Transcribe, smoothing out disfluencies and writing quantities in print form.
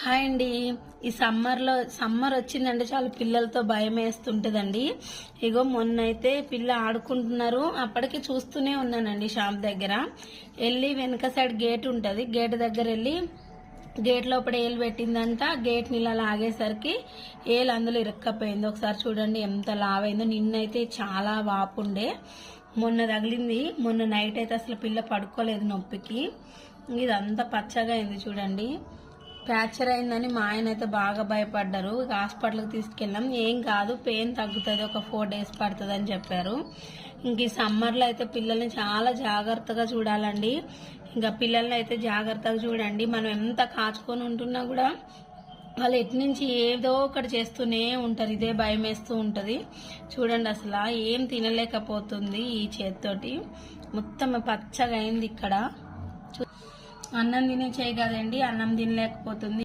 Hi అండి. ఈ summer వచ్చిందంటే చాలా పిల్లలతో భయం వేస్తుంటదండి. ఇగో మొన్న అయితే పిల్ల ఆడుకుంటున్నారు, అప్పటికి చూస్తూనే ఉన్నానండి. షాప్ దగ్గర వెళ్ళి వెనక సైడ్ గేట్ ఉంటది, గేట్ దగ్గర వెళ్ళి గేట్ లోపల ఏలు పెట్టిందంట. గేట్ నీళ్ళ లాగేసరికి ఏలు అందులో ఇరక్కపోయింది. ఒకసారి చూడండి ఎంత లావైందో. నిన్నైతే చాలా వాపుండే, మొన్న తగిలింది. మొన్న నైట్ అయితే అసలు పిల్ల పడుకోలేదు నొప్పికి. ఇదంతా పచ్చగా అయింది చూడండి. ఫ్రాక్చర్ అయిందని మా ఆయన అయితే బాగా భయపడ్డారు. హాస్పిటల్కి తీసుకెళ్ళాం. ఏం కాదు, పెయిన్ తగ్గుతుంది, ఒక 4 days పడుతుంది అని చెప్పారు. ఇంక ఈ సమ్మర్లో అయితే పిల్లల్ని చాలా జాగ్రత్తగా చూడాలండి. ఇంకా పిల్లల్ని అయితే జాగ్రత్తగా చూడండి. మనం ఎంత కాచుకొని ఉంటున్నా కూడా వాళ్ళు ఎటు నుంచి ఏదో ఒకటి చేస్తూనే ఉంటారు. ఇదే భయం వేస్తూ ఉంటుంది. చూడండి అసలు ఏం తినలేకపోతుంది. ఈ చేతితోటి మొత్తం పచ్చగా అయింది. ఇక్కడ అన్నం తినే చేయి కదండి, అన్నం తినలేకపోతుంది.